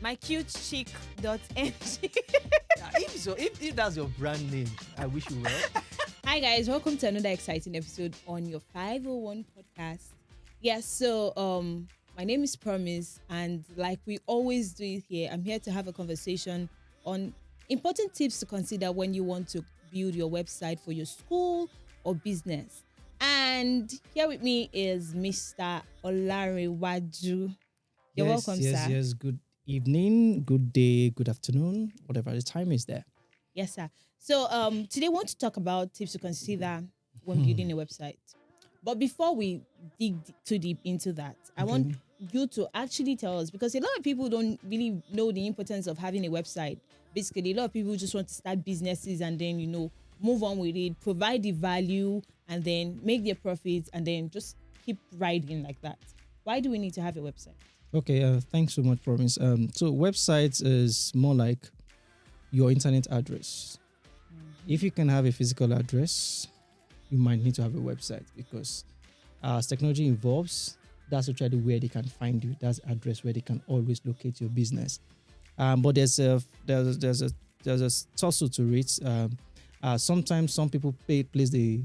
mycutechick.ng. If that's your brand name, I wish you well. Hi guys, welcome to another exciting episode on your 501 podcast. Yes, so my name is Promise, and like we always do it here, I'm here to have a conversation on important tips to consider when you want to build your website for your school or business. And here with me is Mr. Olarewaju. You're welcome, sir. Yes. Good evening, good day, good afternoon, whatever the time is there. Yes, sir. So today I want to talk about tips to consider when building a website. But before we dig too deep into that, I want you to actually tell us, because a lot of people don't really know the importance of having a website. Basically, a lot of people just want to start businesses and then, move on with it, provide the value, and then make their profits, and then just keep riding like that. Why do we need to have a website? Okay, thanks so much, Promise. So websites is more like your internet address. If you can have a physical address, you might need to have a website, because as technology evolves, that's actually where they can find you. That's the address where they can always locate your business. But there's a tussle to it. Sometimes some people place the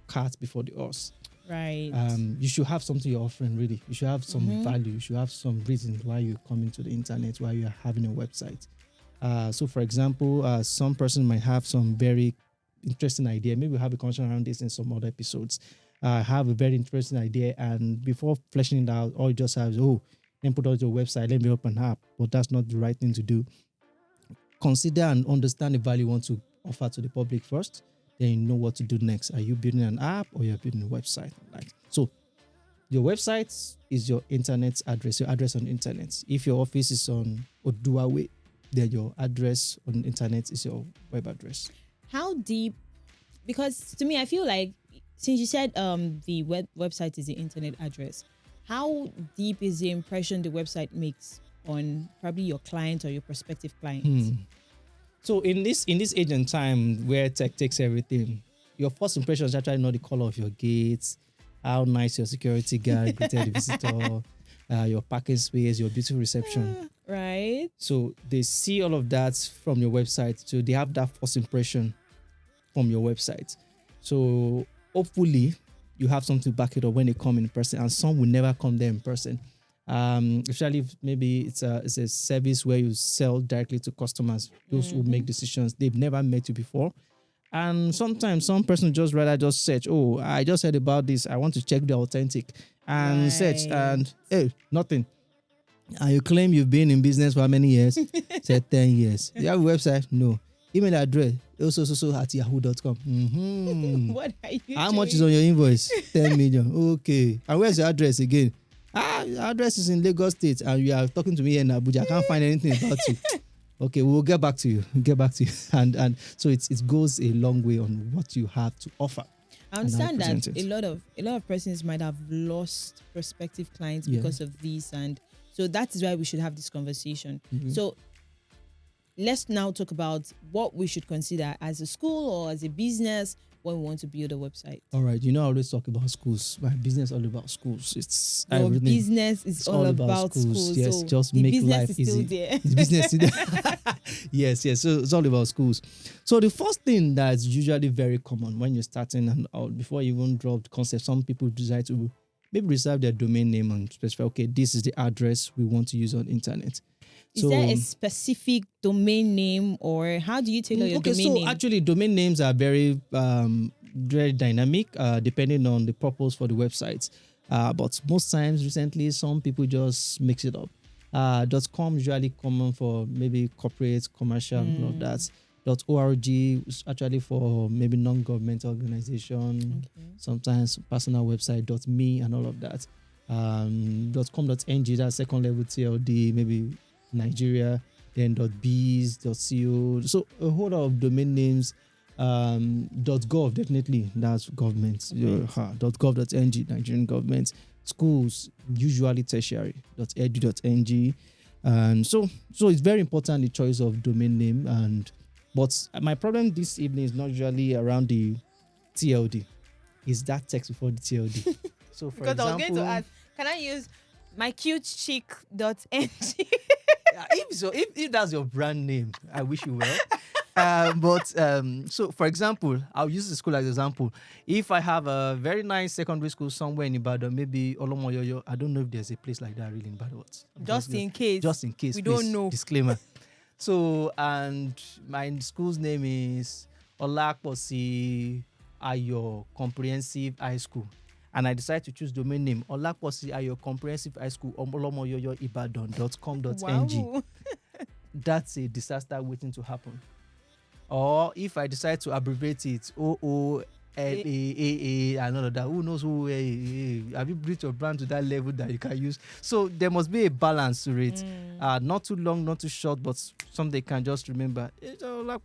cart before the horse. Right. You should have something you're offering, really. You should have some value. You should have some reason why you're coming to the internet, why you're having a website. So, for example, some person might have some very interesting idea. Maybe we'll have a conversation around this in some other episodes. Have a very interesting idea, and before fleshing it out, all you just have is, then put out your website, let me open an app. But that's not the right thing to do. Consider and understand the value you want to offer to the public first. Then you know what to do next. Are you building an app or you're building a website? So, your website is your internet address, your address on the internet. If your office is on Oduawe, then your address on the internet is your web address. How deep? Because to me, I feel like, since you said the website is the internet address, how deep is the impression the website makes on probably your client or your prospective clients? So in this age and time where tech takes everything, your first impression is actually not the color of your gates, how nice your security guard greeted the visitor, your parking space, your beautiful reception. Right. So they see all of that from your website. So they have that first impression from your website. So hopefully you have something to back it up when they come in person, and some will never come there in person. Especially if maybe it's a service where you sell directly to customers, those who make decisions. They've never met you before. And sometimes some person just rather just search, I just heard about this, I want to check the authentic, and search, and nothing. And you claim you've been in business for how many years? Said 10 years. You have a website? No. Email address also at yahoo.com. What are you How doing? much is on your invoice? 10 million. Okay. And where's your address again? Your address is in Lagos State, and you are talking to me here in Abuja. I can't find anything about you. Okay, we'll get back to you. And so it goes a long way on what you have to offer. I understand that a lot of persons might have lost prospective clients because of this, and so that is why we should have this conversation. So let's now talk about what we should consider as a school or as a business when we want to build a website. All right, I always talk about schools. My business is all about schools. It's your everything. Business is all about schools. Yes, so just the make business life is easy. still there. The business is there. Yes. So it's all about schools. So the first thing that's usually very common when you're starting and before you even drop the concept, some people decide to maybe reserve their domain name and specify, okay, this is the address we want to use on internet. Is there a specific domain name, or how do you tailor your domain name? So actually, domain names are very dynamic, depending on the purpose for the website. But most times, recently, some people just mix it up. .com usually common for maybe corporate, commercial, and all of that. .org is actually for maybe non-governmental organization. Okay. Sometimes personal website. .me and all of that. .com.ng, that's second level TLD, maybe Nigeria, then .biz, .co. So a whole lot of domain names. .gov, definitely, that's government. .gov.ng, Nigerian government. Schools, usually tertiary. .edu.ng. And so it's very important, the choice of domain name. But my problem this evening is not usually around the TLD. It's that text before the TLD. So for because example, I was going to ask, can I use mycutechick.ng? if that's your brand name, I wish you well. So for example, I'll use the school as example. If I have a very nice secondary school somewhere in Ibadan, maybe Olomoyoyo, I don't know if there's a place like that really in Ibadan. Just in case. Just in case. We please, don't know. Disclaimer. So, and my school's name is Olakposi Ayo Comprehensive High School. And I decided to choose domain name Olakposi Ayo Comprehensive High School olomoyoyoibadan.com.ng. Wow. That's a disaster waiting to happen. Or if I decide to abbreviate it, OOLAAA and all of that, who knows who have you built your brand to that level that you can use? So there must be a balance to it. Not too long, not too short, but something they can just remember. So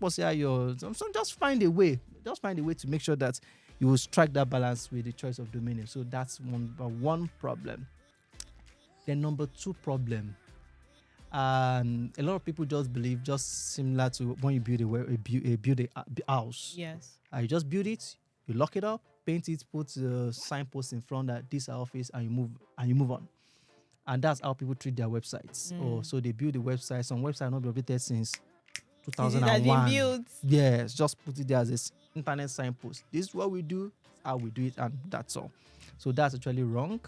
just find a way. Just find a way to make sure that you will strike that balance with the choice of domain name. So that's one problem. Then number two problem. A lot of people just believe, just similar to when you build a house. Yes. You just build it, you lock it up, paint it, put a signpost in front that this is our office, and you move on. And that's how people treat their websites. Or so they build a website. Some websites not been updated since 2001. Built. Yes, just put it there as this internet signpost. This is what we do, how we do it, and that's all. So that's actually wrong.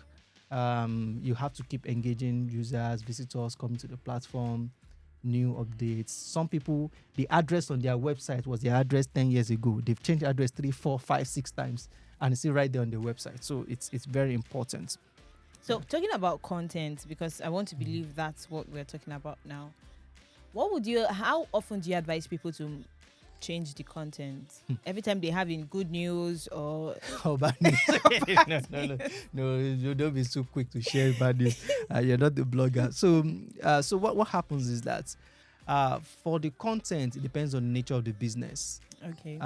You have to keep engaging users, visitors coming to the platform, new updates. Some people, the address on their website was their address 10 years ago. They've changed the address 3, 4, 5, 6 times, and it's still right there on their website. So it's very important. So talking about content, because I want to believe that's what we're talking about now. How often do you advise people to change the content? Every time they have in good news or bad news? No, don't be so quick to share bad news. You're not the blogger. So what happens is that for the content, it depends on the nature of the business. Okay.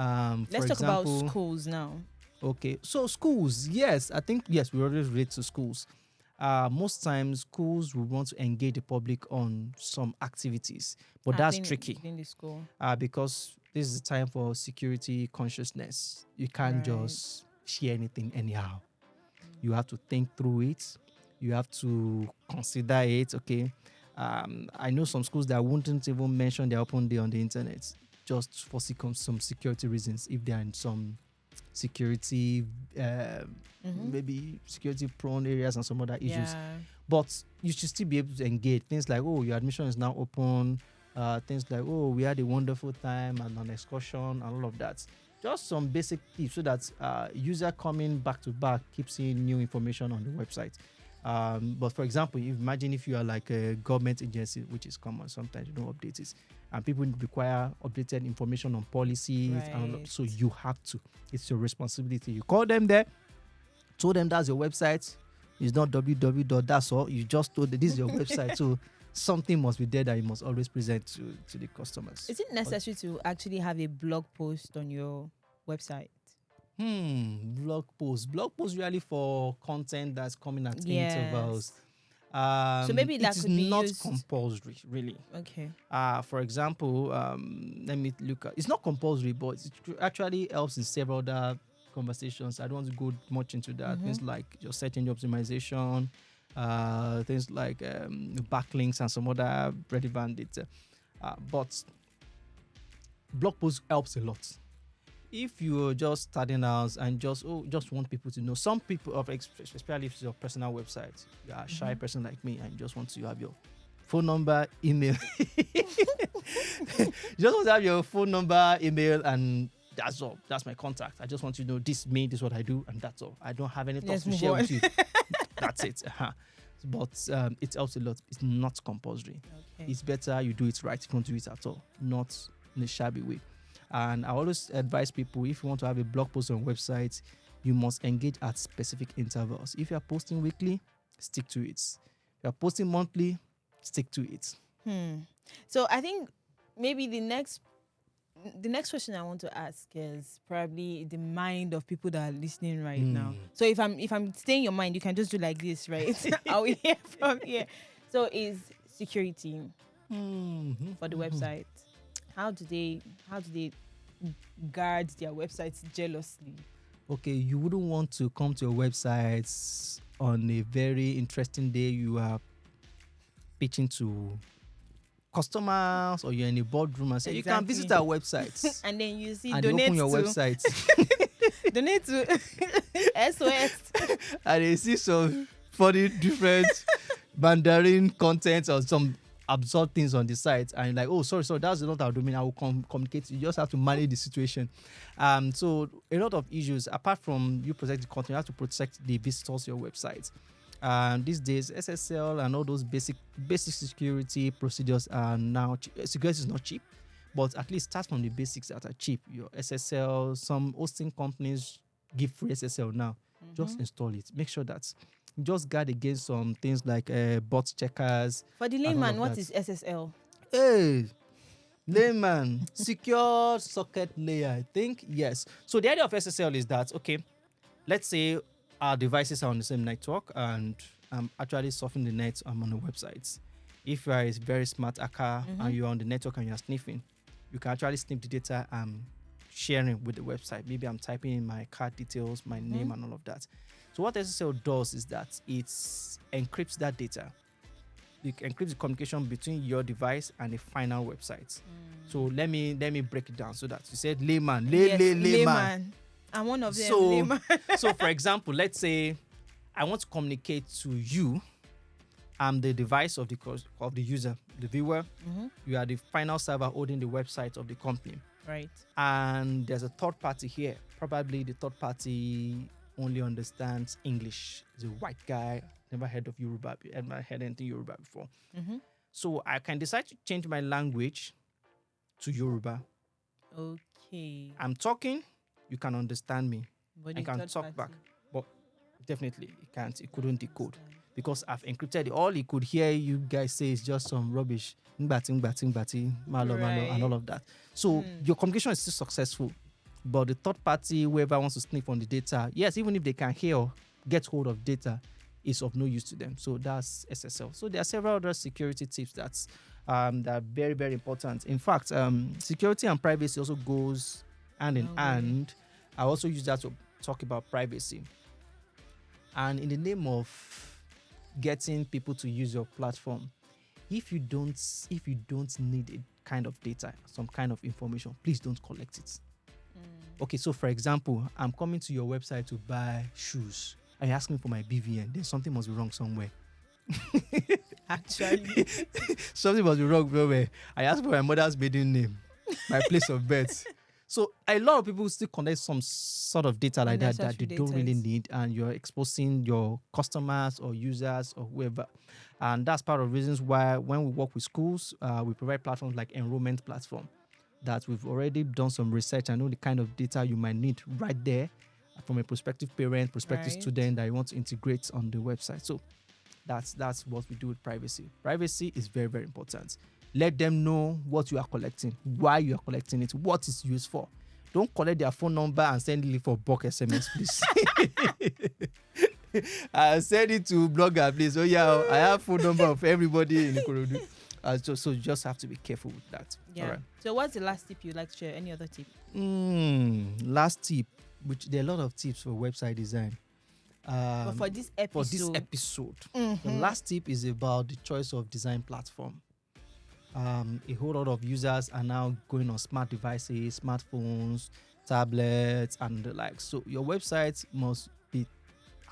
Let's talk about schools now. Okay, so schools, yes, we always relate to schools. Most times, schools will want to engage the public on some activities, but that's tricky. In the school. Because this is a time for security consciousness. You can't just share anything anyhow. You have to think through it. You have to consider it, okay? I know some schools that wouldn't even mention their open day on the internet just for some security reasons if they are in some security, maybe security prone areas and some other issues. Yeah. But you should still be able to engage. Things like, your admission is now open. Things like, we had a wonderful time and an excursion and all of that. Just some basic tips so that user coming back to back keep seeing new information on the website. But for example, imagine if you are like a government agency, which is common, sometimes you don't update it, and people require updated information on policies, and so you have to. It's your responsibility. You call them there, told them that's your website. It's not www. That's all. You just told them this is your website. So something must be there that you must always present to the customers. Is it necessary to actually have a blog post on your website? Blog post really for content that's coming at intervals. So maybe that it's could be not used... compulsory, really. Okay. For example, let me look at. It's not compulsory, but it actually helps in several other conversations. I don't want to go much into that. Things like your search engine optimization, things like backlinks and some other relevant data. But blog post helps a lot. If you're just starting out and just want people to know, some people, especially if it's your personal website, you're a shy person like me and you just want to have your phone number, email. You just want to have your phone number, email, and that's all. That's my contact. I just want you to know this is me, this is what I do, and that's all. I don't have any thoughts to share with you. That's it. But it helps a lot. It's not compulsory. Okay. It's better you do it right. You don't do it at all, not in a shabby way. And I always advise people, if you want to have a blog post on websites, you must engage at specific intervals. If you are posting weekly, stick to it. If you are posting monthly, stick to it. So I think maybe the next question I want to ask is probably the mind of people that are listening right now. So if I'm staying your mind, you can just do like this, right? I will hear from here. So is security for the website. How do they guard their websites jealously? Okay, you wouldn't want to come to your websites on a very interesting day. You are pitching to customers or you're in a boardroom and say, you can visit our website. And then you see and they donate open your to website. donate to SOS. And they see some funny different Mandarin content or some absurd things on the site, and like, oh, sorry, that's not our domain. I will communicate. You just have to manage the situation. So a lot of issues, apart from you protect the content, you have to protect the visitors to your website. These days, SSL and all those basic security procedures are now security is not cheap, but at least start from the basics that are cheap. Your SSL, some hosting companies give free SSL now. Just install it. Make sure that just guard against some things like bot checkers. For the layman, what is SSL? Hey, layman, secure socket layer, I think. Yes. So the idea of SSL is that, okay, let's say our devices are on the same network and I'm actually surfing the net, I'm on the websites. If you are a very smart hacker and you're on the network and you're sniffing, you can actually sniff the data I'm sharing with the website. Maybe I'm typing in my card details, my name and all of that. So what SSL does is that it encrypts that data. It encrypts the communication between your device and the final website. So let me break it down so that you said layman, layman. I'm one of them. So, layman. So for example, let's say I want to communicate to you. I'm the device of the user, the viewer. You are the final server holding the website of the company. Right. And there's a third party here. Probably the third party only understands English. He's a white guy. Never heard of Yoruba. Never heard anything Yoruba before. So I can decide to change my language to Yoruba. Okay. I'm talking. You can understand me. But I can talk back. But definitely it can't. It couldn't decode. Because I've encrypted it. All he could hear you guys say is just some rubbish. Mbati, malo, and all of that. So your communication is still successful. But the third party, whoever wants to sniff on the data, yes, even if they can hear or get hold of data, is of no use to them. So that's SSL. So there are several other security tips that are very, very important. In fact, security and privacy also goes hand in hand. I also use that to talk about privacy. And in the name of getting people to use your platform, if you don't need a kind of data, some kind of information, please don't collect it. Okay, so for example, I'm coming to your website to buy shoes. And you're asking for my BVN. Then something must be wrong somewhere. Actually, something must be wrong somewhere. I asked for my mother's maiden name, my place of birth. So a lot of people still collect some sort of data like that they don't really need, and you're exposing your customers or users or whoever. And that's part of the reasons why when we work with schools, we provide platforms like enrollment platform that we've already done some research and know the kind of data you might need right there from a prospective parent, prospective student that you want to integrate on the website. So that's what we do with privacy. Privacy is very, very important. Let them know what you are collecting, why you are collecting it, what it's used for. Don't collect their phone number and send it for bulk SMS, please. Send it to Blogger, please. Oh yeah, I have phone number of everybody in Ikorodu. So you just have to be careful with that. Yeah. All right. So what's the last tip you'd like to share? Any other tip? Last tip, which there are a lot of tips for website design. But for this episode, the last tip is about the choice of design platform. A whole lot of users are now going on smart devices, smartphones, tablets, and the like. So your website must be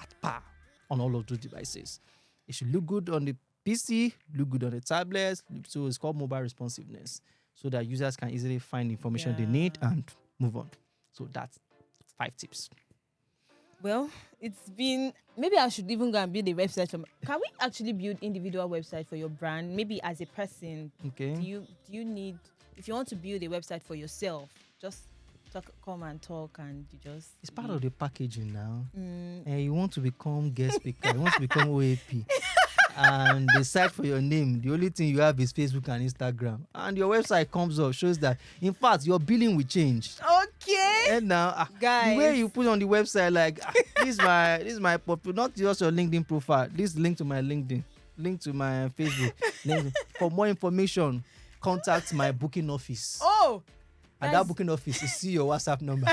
at par on all of those devices. It should look good on the PC, look good on the tablet. So it's called mobile responsiveness, so that users can easily find information they need and move on. So that's 5 tips. Well, it's been, maybe I should even go and build a website. Can we actually build individual website for your brand? Maybe as a person, okay. Do you need, if you want to build a website for yourself, just come and talk and you just... It's part of the packaging now. You want to become guest speaker, you want to become OAP. And they search for your name. The only thing you have is Facebook and Instagram. And your website comes up, shows that, in fact, your billing will change. Okay. And now, guys, the way you put on the website, like, this is my not just your LinkedIn profile. This link to my LinkedIn, link to my Facebook. For more information, contact my booking office. Oh. And that booking office is see your WhatsApp number.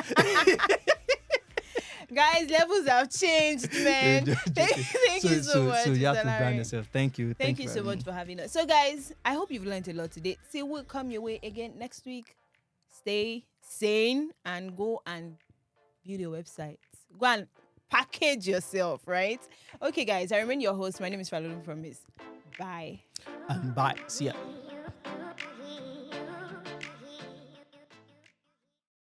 Guys, levels have changed, man. Thank you so much. So you have to Mr. brand Larry. yourself. Thank you. Thank you so much for having us. So, guys, I hope you've learned a lot today. See, we'll come your way again next week. Stay sane and go and build your website. Go and package yourself, right? Okay, guys, I remain your host. My name is Falolun Promise. Bye. And bye. See ya.